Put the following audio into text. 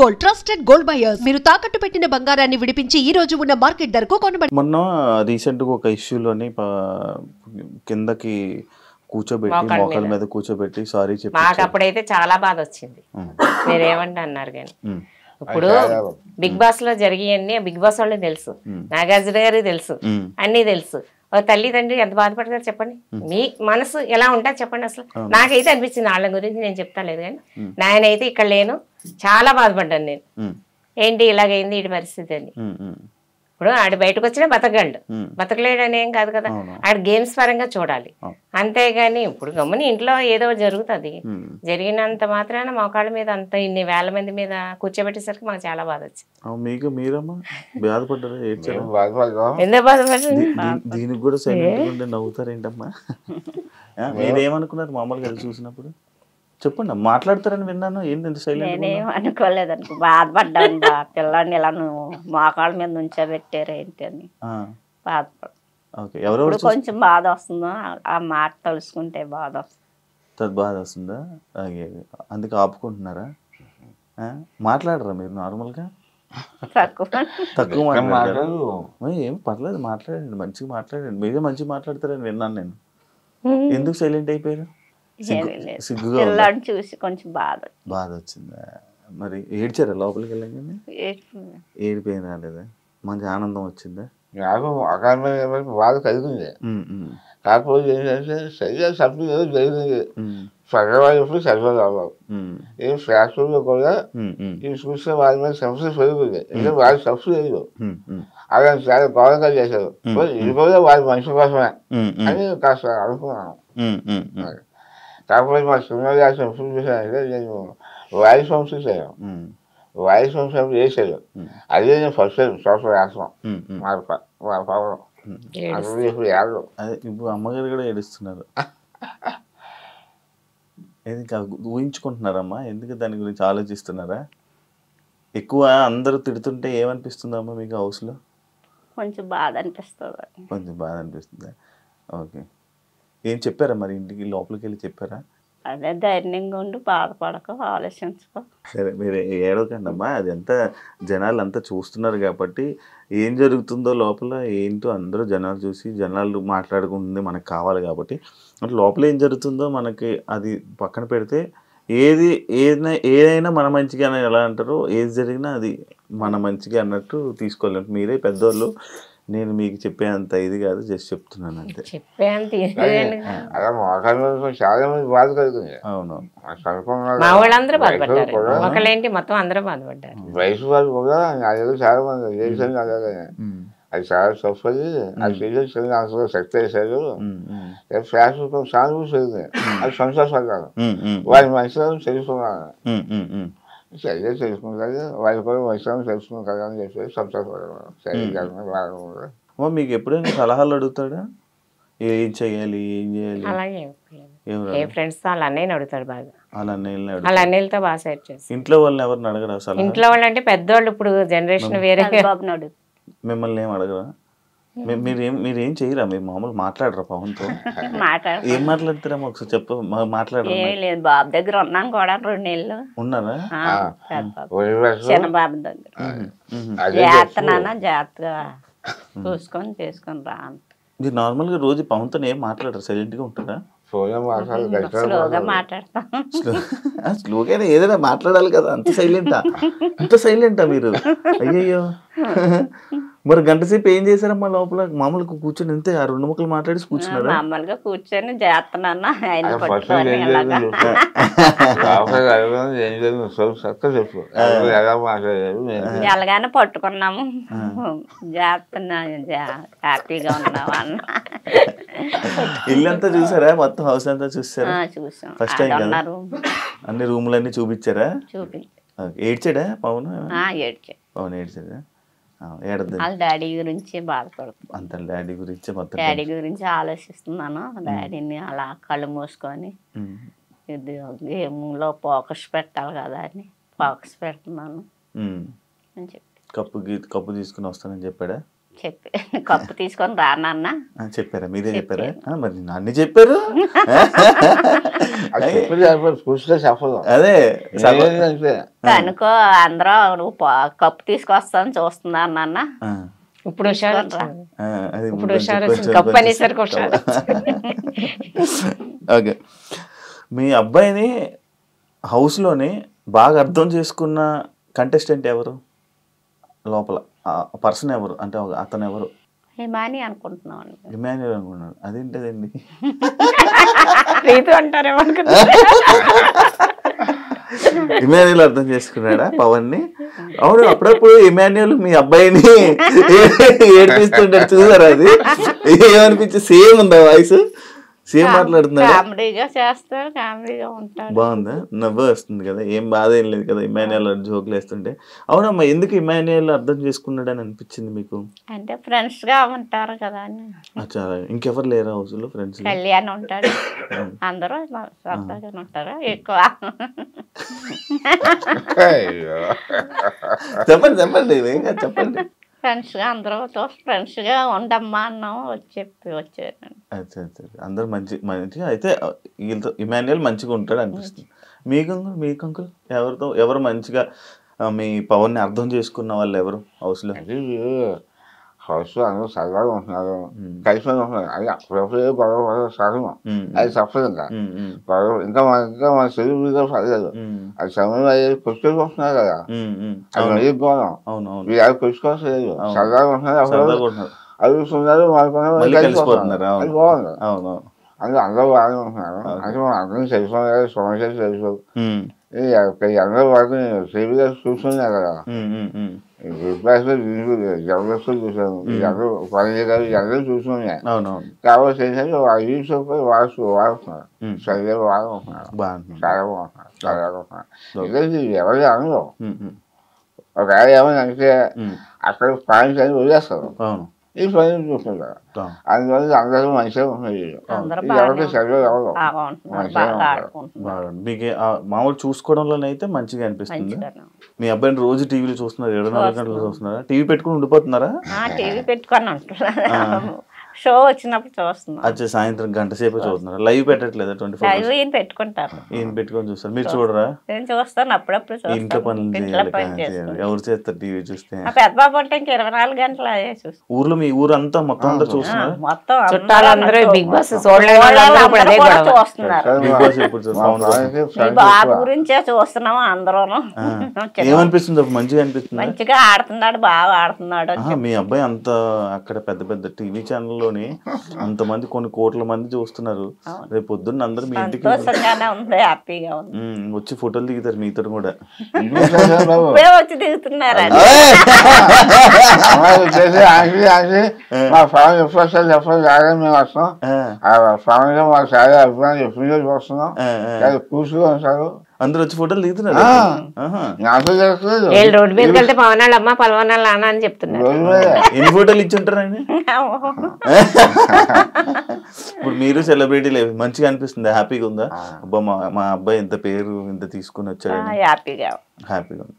Gold trusted gold buyers. మీరు తాకట్టు పెట్టిన బంగారాన్ని విడిపించి ఈ రోజు ఉన్న మార్కెట్ ధరకు కొనబడి. మొన్న రీసెంట్గా ఒక ఇష్యూలోని కిందకి కూర్చోబెట్టి మోకాల మీద కూర్చోబెట్టి సారీ చెప్పి మాకు అప్పుడైతే చాలా బాధ వచ్చింది. మీరేమంటే అన్నారు కానీ ఇప్పుడు బిగ్ బాస్ లో జరిగాయన్నీ బిగ్ బాస్ వాళ్ళకి తెలుసు, నాగార్జున గారికి తెలుసు, అన్నీ తెలుసు. తల్లిదండ్రి ఎంత బాధపడతారు చెప్పండి. మీ మనసు ఎలా ఉంటుంది చెప్పండి. అసలు నాకైతే అనిపించింది, వాళ్ళ గురించి నేను చెప్తా లేదు కానీ నాయనైతే ఇక్కడ లేను, చాలా బాధపడ్డాను నేను. ఏంటి ఇలాగైంది ఈ పరిస్థితి అని. ఇప్పుడు ఆడు బయటకు వచ్చినా బతకగలడు, బతకలేడు అని ఏం కాదు కదా. ఆడు గేమ్స్ పరంగా చూడాలి అంతేగాని ఇప్పుడు గమ్ముని ఇంట్లో ఏదో జరుగుతుంది, జరిగినంత మాత్రాన మోకాళ్ళ మీద అంత ఇన్ని వేల మంది మీద కూర్చోబెట్టేసరికి మాకు చాలా బాధ వచ్చింది. ఎందుకు బాధపడ్డారు? దీనికి కూడా సైలెంట్ నవ్వుతారేంటమ్మా? మీరేమనుకున్నారు మామూలుగా చూసినప్పుడు? చెప్పండి, మాట్లాడతారని విన్నాను. ఏంటి సైలెంట్? నేనేం అనుకోలేదు అనుకో, బాధపడ్డాను. పిల్లాడిని ఇలా నువ్వు మోకాళ్ళ మీద నుంచోబెట్టారు ఏంటి అని బాధపడు. కొంచెం బాధ వస్తుందో ఆ మాట తలుసుకుంటే బాధ వస్తుంది. బాధ వస్తుందా? అందుకే ఆపుకుంటున్నారా? మాట్లాడరా మీరు నార్మల్గా? తక్కువ మాట్లాడారు. ఏం పర్లేదు, మాట్లాడండి, మంచిగా మాట్లాడండి. మీరే మంచిగా మాట్లాడతారని విన్నాను నేను. ఎందుకు సైలెంట్ అయిపోయారు? సిగ్గుగా చూసి కొంచెం బాధ వచ్చిందా? మరి ఏడ్చారా లోపలికి వెళ్ళగానే? ఏడిపోయిన రాలేదా? మంచి ఆనందం వచ్చిందా? నాకు అకారణమైన బాధ కలిగింది. కాకపోతే ఏంటంటే సరిగ్గా సభ్యులు ఏదో జరిగింది. సగవాళ్ళు ఎప్పుడు సరిగ్గా రావాలి. ఏం ఫ్యాక్టరీలో కూడా ఇవి చూస్తే వాళ్ళ మీద సమస్య పెరుగుతుంది. ఎందుకంటే వాళ్ళ సబ్సిడీ లేదు, అలా చాలా గౌరవంగా చేశారు. ఇది కూడా వాళ్ళ మనిషి కోసమే అని కాస్త అనుకున్నాను. కాకపోతే మా సినిమా రాసిన ఎప్పుడు చూసానంటే నేను వాయిస్ హోమ్స్ చూసాను. వాయిస్ హోమ్స్ ఎప్పుడు చేశాడు, అదే నేను ఫస్ట్ టైం సోషల్ రాష్ట్రం మా పవన్. ఇప్పుడు ఏడు ఇప్పుడు అమ్మగారు కూడా ఏడుస్తున్నారు. ఇంకా ఊహించుకుంటున్నారమ్మా? ఎందుకు దాని గురించి ఆలోచిస్తున్నారా? ఎక్కువ అందరూ తిడుతుంటే ఏమనిపిస్తుందమ్మా మీకు హౌస్లో? కొంచెం బాధ అనిపిస్తుంది. కొంచెం బాధ అనిపిస్తుందా? ఓకే. ఏం చెప్పారా మరి? ఇంటికి లోపలికి వెళ్ళి చెప్పారా? అదే ధైర్యంగా ఉండి బాధపడక ఆలోచించుకో. సరే, మీరు ఏడవకండి అమ్మా. అది అంతా జనాలు అంతా చూస్తున్నారు కాబట్టి ఏం జరుగుతుందో లోపల ఏంటో అందరూ జనాలు చూసి జనాలు మాట్లాడుకుంటుంది మనకు కావాలి కాబట్టి అంటే లోపల ఏం జరుగుతుందో మనకి అది పక్కన పెడితే ఏదైనా మన మంచిగా ఎలా అంటారో ఏది జరిగినా అది మన మంచిగా అన్నట్టు తీసుకోలేము. మీరే పెద్దోళ్ళు, నేను మీకు చెప్పేంత ఇది కాదు, జస్ట్ చెప్తున్నాను అంతే. అలా మోకాళ్ళ చాలా మంది బాధ కలుగుతుంది. అవును, మా వాళ్ళందరూ బాధపడ్డారు. ఒకళ్ళేంటి మొత్తం అందరూ బాధపడ్డారు. వయసు వాళ్ళు కూడా అదేదో చాలా మంది చేశాను అలాగే. అది చాలా తప్పది. అది చేసేసి అందులో శక్తి వేశారు. ఫ్యాషన్ సానుభూతి జరిగింది, అది సంతోషపడ్డాను. వారి మనుషులను తెలుసుకున్నాను. సరిగ్గా తెలుసుకుంటారు, వాళ్ళు కూడా మనుషులను తెలుసుకుంటారు అని చెప్పి సంతోషపడ్డాను. సరిగ్గా మీకు ఎప్పుడైనా సలహాలు అడుగుతాడా? ఏం చెయ్యాలి, ఏం చేయాలి? అలాగే ఏ ఫ్రెండ్స్ తో వాళ్ళ అన్నయ్యని అడుగుతాడు బాగా. వాళ్ళ అన్నయ్యలతో బాగా సెట్ చేసి. ఇంట్లో వాళ్ళని ఎవరిని అడగరా సలహా? ఇంట్లో వాళ్ళు అంటే పెద్దవాళ్ళు, ఇప్పుడు జనరేషన్ వేరే. మిమ్మల్ని ఏం అడగరా? మీరేం చెయ్యరా? మీరు మామూలు మాట్లాడరా పవన్తో? ఏం మాట్లాడతారమ్మా ఒకసారి చెప్పు. మాట్లాడరా? బాబు దగ్గర ఉన్నాను కూడా 2 నెలలు ఉన్నారా? చిన్న బాబు దగ్గర జాగ్రత్త జాగ్రత్తగా చూసుకొని చేసుకొని రా. మీరు నార్మల్గా రోజు పవన్తో ఏం మాట్లాడరు? సైలెంట్ గా ఉంటారా? స్లోగా మాట్లాడతాం. స్లోగానే ఏదైనా మాట్లాడాలి కదా. అంత సైలెంటా మీరు? అయ్యయ్యో. మరి గంట సేపు ఏం చేశారమ్మా లోపల? మామూలుగా కూర్చొని అంతే ఆ 2 ముక్కలు మాట్లాడి కూర్చున్నారా? మామూలుగా కూర్చొని చేస్తున్నాను. ఎలాగానే పట్టుకున్నాము, చేస్తున్నా హ్యాపీగా ఉన్నాము అన్న. ఇల్లంతా చూసారా? మొత్తం హౌస్ అంతా చూసారా? చూసాం. ఫస్ట్ టైం కదా? అన్ని రూములన్నీ చూపించారా? ఏడ్చాడా పవన్? పవన్ ఏడ్చాడా? వాళ్ళ డాడీ గురించి బాధపడుతుంది. అంత డాడీ గురించి మొత్తం డాడీ గురించి ఆలోచిస్తున్నాను. డాడీని అలా కళ్ళు మూసుకొని ఇది గేమ్లో ఫోకస్ పెట్టాలి కదా అని ఫోకస్ పెడుతున్నాను అని చెప్పి కప్పు తీసుకుని వస్తానని చెప్పాడా? చెప్పి కప్పు తీసుకొని రానన్న చెప్పారా? మీరే చెప్పారా? మరి అన్ని చెప్పారు. అది చెప్పేది చూస్తే చెప్పదు. అదే అంటే అనుకో అందరూ నువ్వు కప్పు తీసుకొస్తాను చూస్తున్నా అన్న. ఇప్పుడు హుషారు అది ఇప్పుడు హుషారు కప్పు అనేసరికి హుషారు. ఓకే, మీ అబ్బాయిని హౌస్లోని బాగా అర్థం చేసుకున్న కంటెస్టెంట్ ఎవరు? లోపల పర్సన్ ఎవరు అంటే అతను ఎవరు? హిమాని అనుకుంటున్నాం. ఇమాన్యుయల్ అనుకున్నాడు. అదేంటదండి? రీతు అంటారేమో. ఇమాన్యుయల్ అర్థం చేసుకున్నాడా పవన్ ని? అవును, అప్పుడప్పుడు ఇమాన్యుయల్ మీ అబ్బాయిని ఏడిపిస్తుంటాడు, చూసారా? అది ఏమనిపించి సేమ్ ఉందా వాయిస్? సేమ్ మాట్లాడుతున్నాడు. కామెడీగా చేస్తాడు, కామెడీగా ఉంటాడు. బాగుందా? నవ్వు వస్తుంది కదా, ఏం బాధ ఏం లేదు కదా ఇమాన్యుయల్ జోకులు వేస్తుంటే. అవునమ్మా, ఎందుకు ఇమాన్యుయల్ అర్థం చేసుకున్నాడు అని అనిపించింది మీకు? అంటే ఫ్రెండ్స్ గా ఉంటారు కదా అని. అచ్చా, ఇంకెవరు లేరా హౌస్ లో ఫ్రెండ్స్? కళ్యాణ్ ఉంటాడు, అందరూ సరదాగా ఉంటారు ఎక్కువ. చెప్పండి చెప్పండి, ఏం కాదు, చెప్పండి. ఫ్రెండ్స్ గా అందరూ ఫ్రెండ్స్ గా ఉండమ్మా అన్నాము, వచ్చారు. అచ్చా అచ్చా, అందరు మంచిగా అయితే వీళ్ళతో ఇమాన్యుయల్ మంచిగా ఉంటాడు అనిపిస్తుంది. మీకు అంకుల్ ఎవరు మంచిగా మీ పవన్ ని అర్థం చేసుకున్న వాళ్ళు ఎవరు హౌస్ లో? హౌస్ లో అందరూ సరదాగా ఉంటున్నారు, కలిసి ఉంటున్నారు. అది అప్పుడప్పుడు గొడవ సహజం, అది తప్పదు. ఇంకా గొడవ ఇంకా మన తెలుగు మీద పడలేదు. అది సమయం అయ్యేది కొట్టుకొని వస్తున్నారు కదా, అది మరీ గౌరవం. మీరు అది కొట్టుకోవాల్సి లేదు, సరదాగా ఉంటున్నారు, అడుగుతున్నారు, కలిసిపోతున్నారు. అది బాగుంది. అందరూ బాగానే ఉంటున్నారు. అంటే మనం అందరం తెలుసుకోవాలి, సమస్యలు తెలుసుకో. అందరూ వాటిని టీవీగా చూస్తున్నారు కదా, బిగ్బాస్లో జబర్దస్త్ చూసాను, అందరూ పని గారు అందరూ చూస్తున్నాయి. కాబట్టి ఏంటంటే యూస్ వాడుతున్నారు, సరిగ్గా వాడుకుంటున్నారు, చాలా బాగుంటున్నారు, చాలా బాగుంటున్నారు. ఎందుకంటే ఎవరి అనుభవం ఒక ఏమైనా అంటే అక్కడ పాయింట్స్ అని వదిలేస్తారు, ఈ పని చూస్తుంటారు. అందువల్ల అందరూ మంచిగా ఉంటున్నారు. ఎవరికి సరిగ్గా ఎవరు మీకు మామూలు చూసుకోవడంలోనైతే మంచిగా అనిపిస్తుంది. మీ అబ్బాయిని రోజు టీవీలో చూస్తున్నారు, 24 గంటలు చూస్తున్నారా? టీవీ పెట్టుకుని ఉండిపోతున్నారా? టీవీ పెట్టుకొని ఉంటున్నారు, షో వచ్చినప్పుడు చూస్తున్నారు. అచ్చా, సాయంత్రం గంట సేపు చూస్తున్నారు, లైవ్ పెట్టట్లేదు? 24 ఈయన పెట్టుకుంటారు, ఈయన పెట్టుకొని చూస్తారు, మీరు చూడరా? నేను చూస్తాను అప్పుడప్పుడు. ఇంట్లో పనులు చేయాలి, ఎవరు చేస్తారు టీవీ చూస్తే? పెద్ద బాబు అంటే ఇంక 24 గంటలు అదే చూస్తాను. ఊర్లో మీ ఊరు అంతా మొత్తం అందరూ చూస్తున్నారు, మొత్తం చుట్టాలందరూ బిగ్ బాస్ చూస్తున్నారు. బిగ్ బాస్ ఎప్పుడు చూస్తారు? బాబు గురించే చూస్తున్నాము అందరూ. ఏమనిపిస్తుంది? మంచిగా అనిపిస్తుంది, మంచిగా ఆడుతున్నాడు, బాగా ఆడుతున్నాడు. మీ అబ్బాయి అంత అక్కడ పెద్ద పెద్ద టీవీ ఛానల్ లోని అంతమంది కొన్ని కోట్ల మంది చూస్తున్నారు. రేపు పొద్దున్న అందరు మీ ఇంటికి హ్యాపీగా ఉంది, వచ్చి ఫోటోలు దిగుతారు మీతో కూడా. వచ్చి దిగుతున్నారు. మా ఫ్యామిలీ ఎప్పుడు వస్తారు చెప్పండి, రాగానే మేము వస్తాం. ఆ ఫ్యామిలీలో మాకు చాలా అభిప్రాయం ఎప్పుడు చూస్తున్నాం, కూర్చుని ఉంటారు, అందరూ వచ్చి ఫోటోలు దిగుతున్నారు. రోడ్డు మీదకి వెళ్తే పవన్ వాళ్ళ అమ్మ పవన్ వాళ్ళ నాన్న అని చెప్తున్నారు. ఎన్ని ఫోటోలు ఇచ్చి ఉంటారు ఆయన? ఇప్పుడు మీరు సెలబ్రిటీ లేదు, మంచిగా అనిపిస్తుంది, హ్యాపీగా ఉందా? అబ్బా మా అబ్బాయి ఇంత పేరు ఇంత తీసుకుని వచ్చాడు, హ్యాపీగా హ్యాపీగా ఉంది.